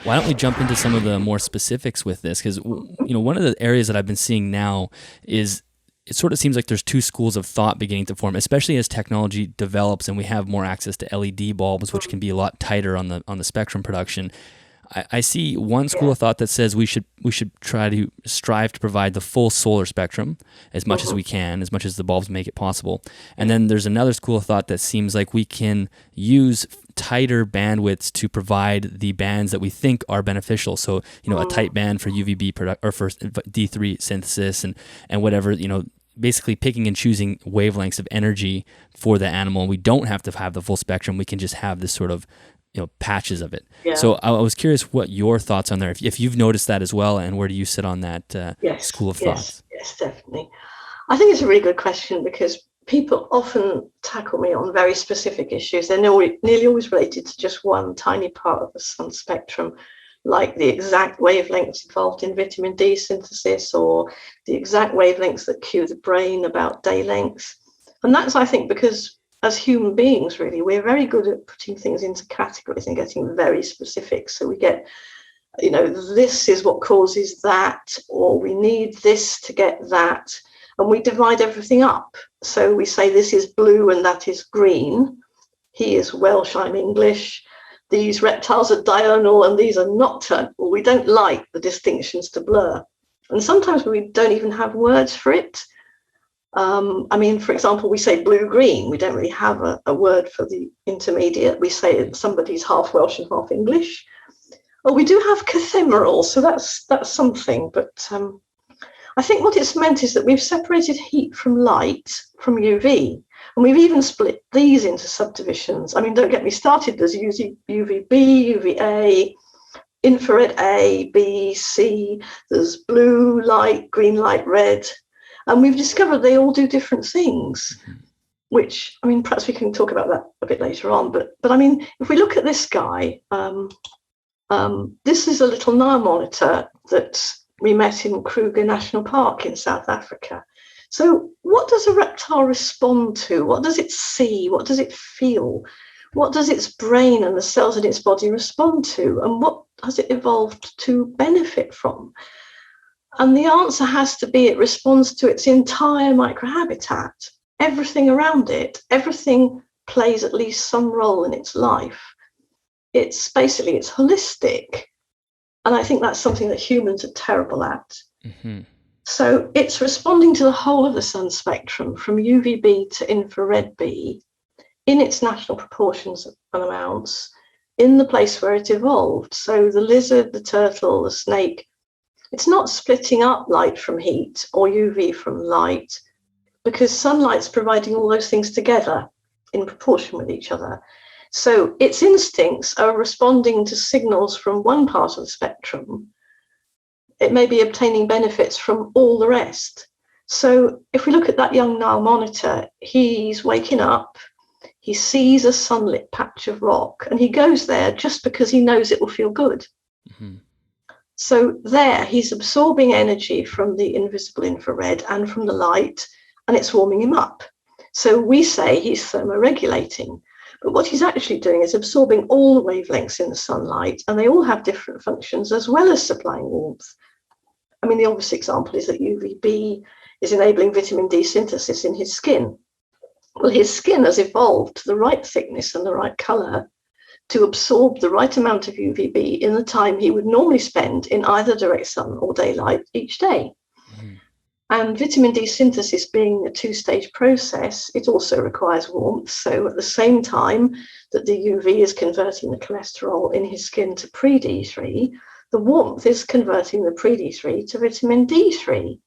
Why don't we jump into some of the more specifics with this? Because one of the areas that I've been seeing now is it sort of seems like there's two schools of thought beginning to form, especially as technology develops and we have more access to LED bulbs, which can be a lot tighter on the spectrum production. I see one school Yeah. of thought that says we should try to strive to provide the full solar spectrum as much as Hmm. we can, as much as the bulbs make it possible. And then there's another school of thought that seems like we can use tighter bandwidths to provide the bands that we think are beneficial. So, a tight band for UVB or for D3 synthesis and whatever, basically picking and choosing wavelengths of energy for the animal. We don't have to have the full spectrum. We can just have this sort of patches of it. Yeah. So I was curious what your thoughts on there, if you've noticed that as well, and where do you sit on that Yes. school of Yes. thoughts? Yes. Definitely. I think it's a really good question because people often tackle me on very specific issues. They're nearly always related to just one tiny part of the sun spectrum, like the exact wavelengths involved in vitamin D synthesis or the exact wavelengths that cue the brain about day length. And that's, I think, because as human beings, really, we're very good at putting things into categories and getting very specific. So we get, this is what causes that, or we need this to get that. And we divide everything up. So we say this is blue and that is green. He is Welsh, I'm English. These reptiles are diurnal and these are nocturnal. Well, we don't like the distinctions to blur. And sometimes we don't even have words for it. For example, we say blue-green. We don't really have a word for the intermediate. We say somebody's half Welsh and half English. Well, we do have cathemeral, so that's something. But I think what it's meant is that we've separated heat from light from UV, and we've even split these into subdivisions. I mean, don't get me started. There's UVB, UVA, infrared A, B, C. There's blue light, green light, red. And we've discovered they all do different things, which, perhaps we can talk about that a bit later on. But if we look at this guy, this is a little Nile monitor that we met in Kruger National Park in South Africa. So what does a reptile respond to? What does it see? What does it feel? What does its brain and the cells in its body respond to? And what has it evolved to benefit from? And the answer has to be it responds to its entire microhabitat, everything around it, everything plays at least some role in its life. It's holistic. And I think that's something that humans are terrible at. Mm-hmm. So it's responding to the whole of the sun spectrum from UVB to infrared B in its natural proportions and amounts in the place where it evolved. So the lizard, the turtle, the snake, it's not splitting up light from heat or UV from light because sunlight's providing all those things together in proportion with each other. So its instincts are responding to signals from one part of the spectrum. It may be obtaining benefits from all the rest. So if we look at that young Nile monitor, he's waking up, he sees a sunlit patch of rock, and he goes there just because he knows it will feel good. Mm-hmm. So there, he's absorbing energy from the invisible infrared and from the light, and it's warming him up. So we say he's thermoregulating. But what he's actually doing is absorbing all the wavelengths in the sunlight, and they all have different functions as well as supplying warmth. The obvious example is that UVB is enabling vitamin D synthesis in his skin. Well, his skin has evolved to the right thickness and the right color to absorb the right amount of UVB in the time he would normally spend in either direct sun or daylight each day. Mm-hmm. And vitamin D synthesis being a two-stage process, it also requires warmth. So at the same time that the UV is converting the cholesterol in his skin to pre-D3, the warmth is converting the pre-D3 to vitamin D3.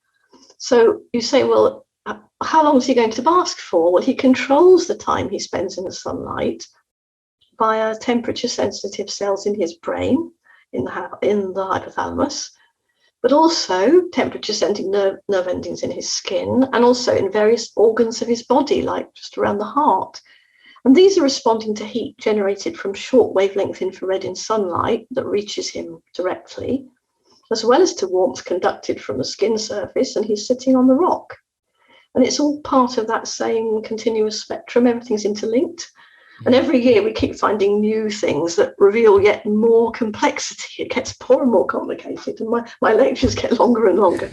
So you say, well, how long is he going to bask for? Well, he controls the time he spends in the sunlight via temperature-sensitive cells in his brain, in the hypothalamus, but also temperature-sensing nerve endings in his skin, and also in various organs of his body, like just around the heart. And these are responding to heat generated from short wavelength infrared in sunlight that reaches him directly, as well as to warmth conducted from the skin surface, and he's sitting on the rock. And it's all part of that same continuous spectrum. Everything's interlinked. And every year we keep finding new things that reveal yet more complexity. It gets more and more complicated, and my lectures get longer and longer.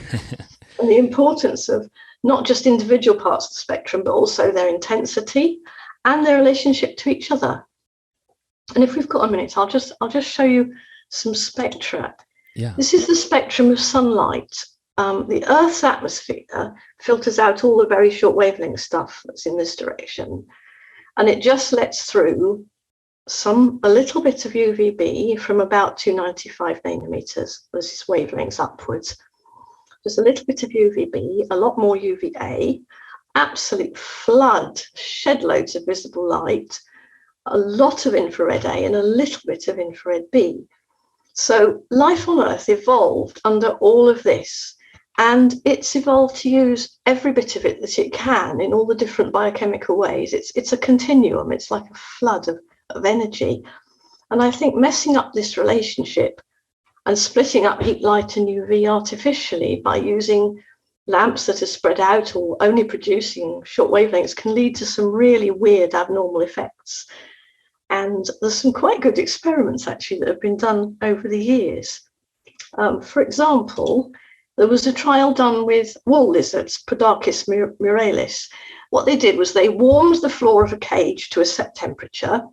And the importance of not just individual parts of the spectrum, but also their intensity and their relationship to each other. And if we've got a minute, I'll just show you some spectra. Yeah. This is the spectrum of sunlight. The Earth's atmosphere filters out all the very short wavelength stuff that's in this direction, and it just lets through a little bit of UVB from about 295 nanometers. This is wavelengths upwards. Just a little bit of UVB, a lot more UVA, absolute flood, shed loads of visible light, a lot of infrared A and a little bit of infrared B. So life on Earth evolved under all of this, and it's evolved to use every bit of it that it can in all the different biochemical ways. It's a continuum. It's like a flood of energy. And I think messing up this relationship and splitting up heat, light and UV artificially by using lamps that are spread out or only producing short wavelengths can lead to some really weird abnormal effects. And there's some quite good experiments actually that have been done over the years. For example, there was a trial done with wall lizards, Podacus muralis. What they did was they warmed the floor of a cage to a set temperature,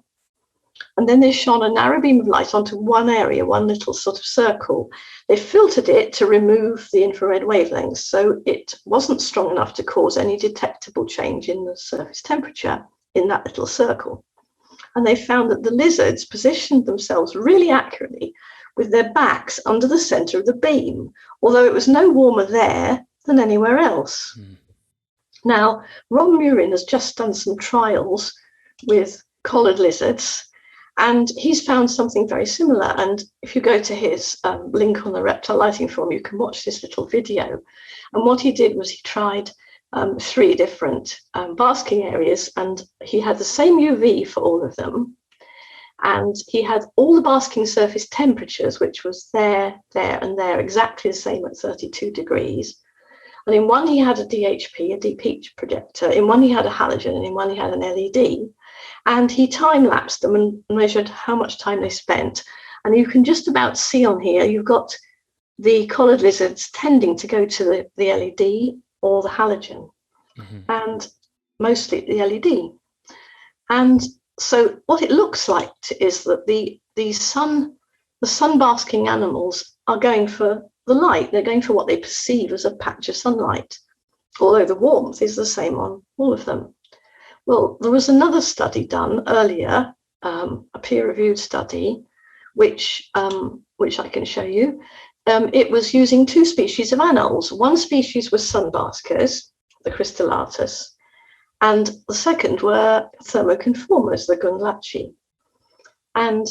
and then they shone a narrow beam of light onto one area, one little sort of circle. They filtered it to remove the infrared wavelengths, so it wasn't strong enough to cause any detectable change in the surface temperature in that little circle. And they found that the lizards positioned themselves really accurately with their backs under the center of the beam, although it was no warmer there than anywhere else. Now, Ron Murin has just done some trials with collared lizards, and he's found something very similar. And if you go to his link on the Reptile Lighting Forum, you can watch this little video. And what he did was he tried 3 different basking areas, and he had the same UV for all of them. And he had all the basking surface temperatures, which was there, and there, exactly the same at 32 degrees. And in one, he had a DHP, a deep heat projector. In one, he had a halogen, and in one, he had an LED. And he time-lapsed them and measured how much time they spent. And you can just about see on here, you've got the collared lizards tending to go to the LED or the halogen, and mostly the LED. And so what it looks like is that the sun basking animals are going for the light. They're going for what they perceive as a patch of sunlight, although the warmth is the same on all of them. Well, there was another study done earlier, a peer-reviewed study, which I can show you. It was using 2 species of anoles. One species was sunbaskers, the Crystalllatus, and the second were thermoconformers, the Gundlachi. And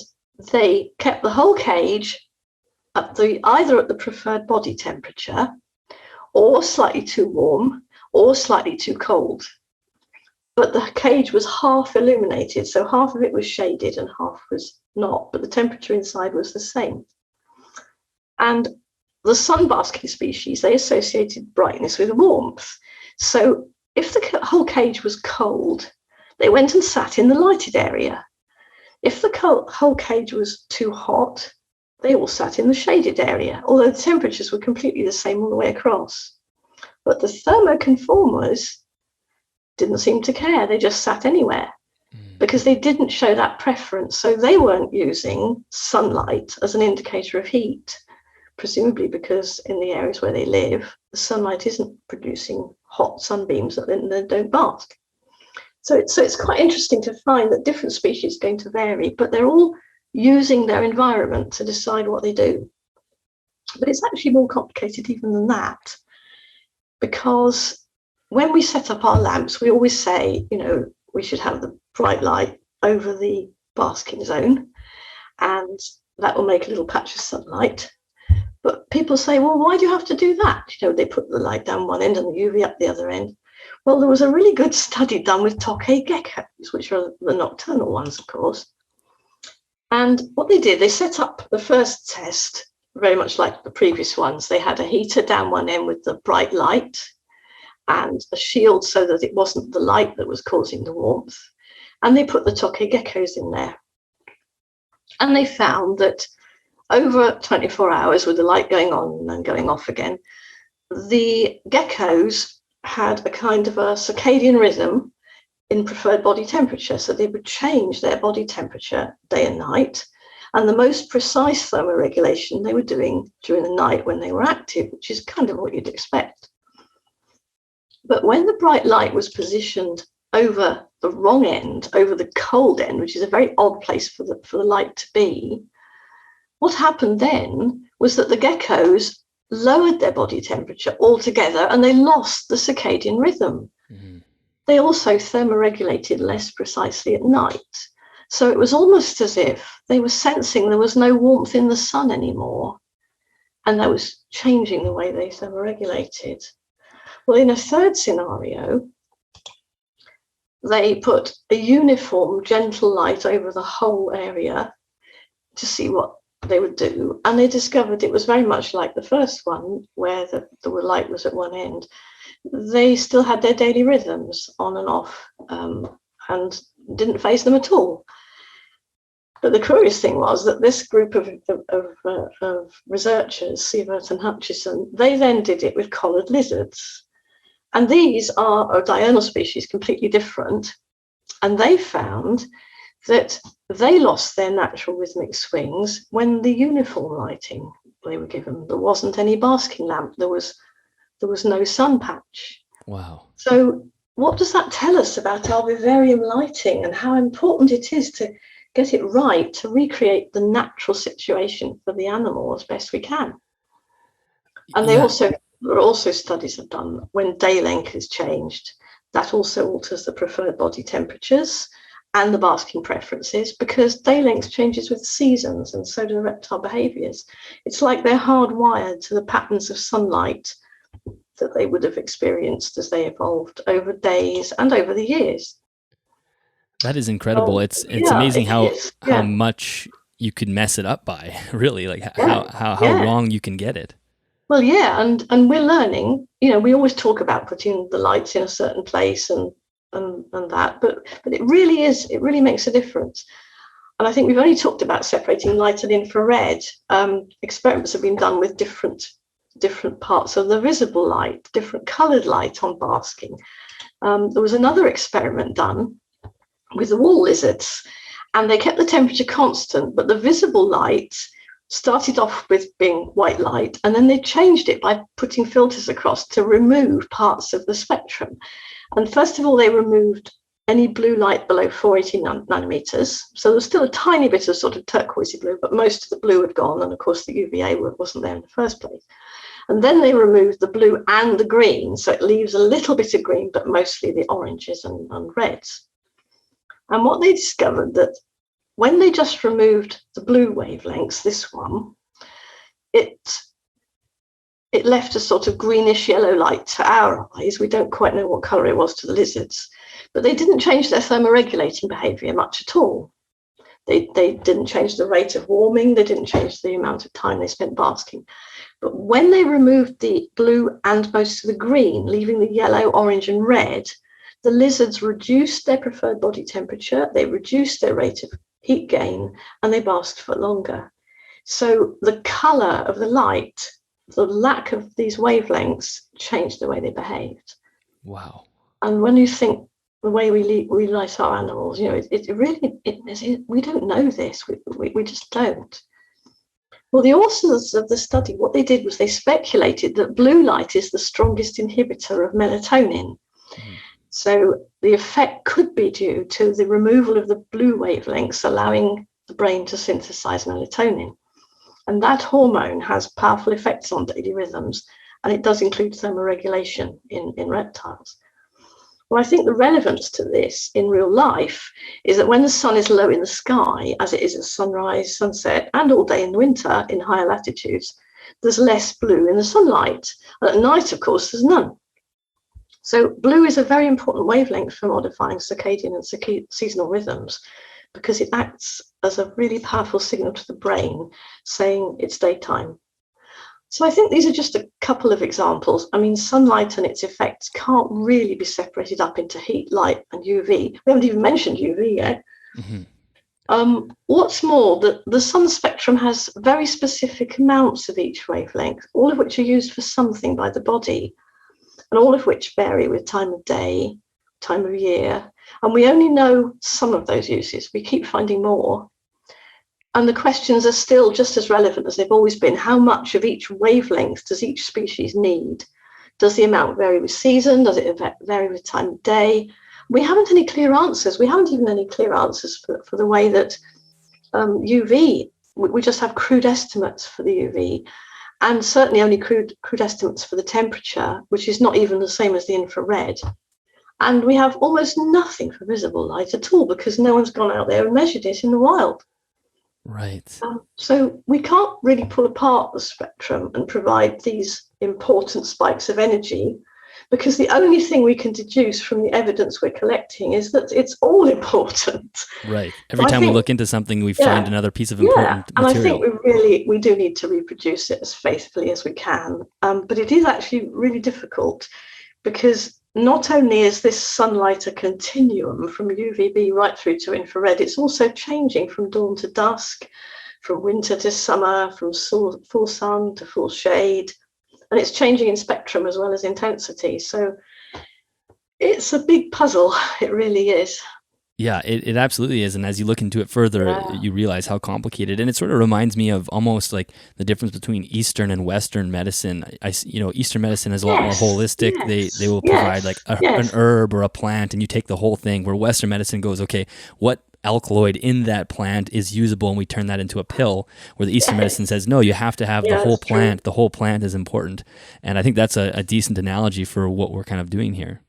they kept the whole cage either at the preferred body temperature, or slightly too warm, or slightly too cold. But the cage was half illuminated, so half of it was shaded and half was not, but the temperature inside was the same. And the sunbasking species, they associated brightness with warmth. So if the whole cage was cold, they went and sat in the lighted area. If the whole cage was too hot, they all sat in the shaded area, although the temperatures were completely the same all the way across. But the thermoconformers didn't seem to care. They just sat anywhere because they didn't show that preference. So they weren't using sunlight as an indicator of heat, presumably because in the areas where they live, the sunlight isn't producing hot sunbeams that then they don't bask. So it's quite interesting to find that different species are going to vary, but they're all using their environment to decide what they do. But it's actually more complicated even than that, because when we set up our lamps, we always say, we should have the bright light over the basking zone, and that will make a little patch of sunlight. But people say, well, why do you have to do that? They put the light down one end and the UV up the other end. Well, there was a really good study done with tokay geckos, which are the nocturnal ones, of course. And what they did, they set up the first test very much like the previous ones. They had a heater down one end with the bright light and a shield so that it wasn't the light that was causing the warmth. and they put the tokay geckos in there. And they found that over 24 hours, with the light going on and then going off again, the geckos had a kind of a circadian rhythm in preferred body temperature. So they would change their body temperature day and night. And the most precise thermoregulation they were doing during the night when they were active, which is kind of what you'd expect. But when the bright light was positioned over the wrong end, over the cold end, which is a very odd place for the light to be, what happened then was that the geckos lowered their body temperature altogether and they lost the circadian rhythm. Mm-hmm. They also thermoregulated less precisely at night. So it was almost as if they were sensing there was no warmth in the sun anymore, and that was changing the way they thermoregulated. Well, in a third scenario, they put a uniform gentle light over the whole area to see what they would do, and they discovered it was very much like the first one, where the light was at one end. They still had their daily rhythms on and off, and didn't phase them at all. But the curious thing was that this group of researchers, Sievert and Hutchison, they then did it with collared lizards. And these are a diurnal species, completely different. And they found that they lost their natural rhythmic swings when the uniform lighting they were given. There wasn't any basking lamp. There was no sun patch. Wow. So what does that tell us about our vivarium lighting and how important it is to get it right, to recreate the natural situation for the animal as best we can? And there are also studies have done when day length is changed, that also alters the preferred body temperatures and the basking preferences, because day length changes with seasons, and so do the reptile behaviors. It's like they're hardwired to the patterns of sunlight that they would have experienced as they evolved over days and over the years. That is incredible. It's amazing how much you could mess it up by, really, like how wrong you can get it. Well, yeah, and we're learning. We always talk about putting the lights in a certain place and that, but it really makes a difference. And I think we've only talked about separating light and infrared. Experiments have been done with different parts of the visible light, different coloured light on basking. There was another experiment done with the wall lizards, and they kept the temperature constant, but the visible light started off with being white light, and then they changed it by putting filters across to remove parts of the spectrum. And first of all, they removed any blue light below 480 nanometers. So there's still a tiny bit of sort of turquoisey blue, but most of the blue had gone, and of course the UVA wasn't there in the first place. And then they removed the blue and the green, so it leaves a little bit of green, but mostly the oranges and reds. And what they discovered that when they just removed the blue wavelengths, this one, it left a sort of greenish yellow light to our eyes. We don't quite know what colour it was to the lizards, but they didn't change their thermoregulating behaviour much at all. They didn't change the rate of warming. They didn't change the amount of time they spent basking. But when they removed the blue and most of the green, leaving the yellow, orange and red, the lizards reduced their preferred body temperature, they reduced their rate of heat gain, and they basked for longer. So the colour of the light, the lack of these wavelengths, changed the way they behaved. Wow. And when you think the way we light our animals, we don't know this. We just don't. Well, the authors of the study, what they did was they speculated that blue light is the strongest inhibitor of melatonin. Mm. So the effect could be due to the removal of the blue wavelengths, allowing the brain to synthesize melatonin. And that hormone has powerful effects on daily rhythms, and it does include thermoregulation in reptiles. Well, I think the relevance to this in real life is that when the sun is low in the sky, as it is at sunrise, sunset, and all day in winter in higher latitudes, there's less blue in the sunlight. And at night, of course, there's none. So blue is a very important wavelength for modifying circadian and seasonal rhythms, because it acts as a really powerful signal to the brain saying it's daytime. So I think these are just a couple of examples. I mean, sunlight and its effects can't really be separated up into heat, light, and UV. We haven't even mentioned UV yet. Mm-hmm. What's more, the sun spectrum has very specific amounts of each wavelength, all of which are used for something by the body, and all of which vary with time of day, time of year. And we only know some of those uses. We keep finding more. And the questions are still just as relevant as they've always been. How much of each wavelength does each species need? Does the amount vary with season? Does it vary with time of day? We haven't any clear answers. We haven't even any clear answers for the way that UV, we just have crude estimates for the UV, and certainly only crude estimates for the temperature, which is not even the same as the infrared. And we have almost nothing for visible light at all because no one's gone out there and measured it in the wild. Right. So we can't really pull apart the spectrum and provide these important spikes of energy, because the only thing we can deduce from the evidence we're collecting is that it's all important. Right. Every time we look into something, we find another piece of important and material. I think we do need to reproduce it as faithfully as we can. But it is actually really difficult, because not only is this sunlight a continuum from UVB right through to infrared, it's also changing from dawn to dusk, from winter to summer, from full sun to full shade. And it's changing in spectrum as well as intensity. So it's a big puzzle. It really is. Yeah, it absolutely is. And as you look into it further, you realize how complicated. And it sort of reminds me of almost like the difference between Eastern and Western medicine. Eastern medicine is a lot more holistic. They will provide like an herb or a plant, and you take the whole thing. Where Western medicine goes, okay, what alkaloid in that plant is usable, and we turn that into a pill. Where the Eastern medicine says, no, you have to have the whole plant. The whole plant is important. And I think that's a decent analogy for what we're kind of doing here.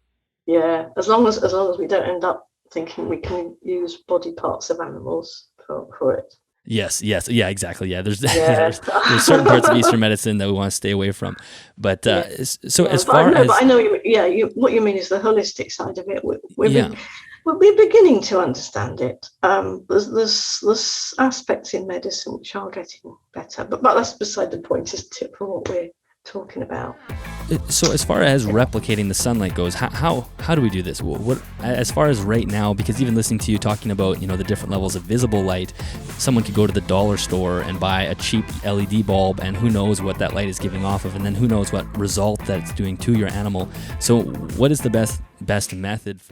Yeah, as long as we don't end up thinking we can use body parts of animals for it. Yes, yeah, exactly. Yeah, there's certain parts of Eastern medicine that we want to stay away from. But as far as I know, what you mean is the holistic side of it. We're beginning to understand it. There's aspects in medicine which are getting better, but that's beside the point, isn't it, for what we're talking about. So as far as replicating the sunlight goes, how do we do this? What as far as right now, because even listening to you talking about the different levels of visible light, someone could go to the dollar store and buy a cheap LED bulb, and who knows what that light is giving off of, and then who knows what result that it's doing to your animal. So what is the best method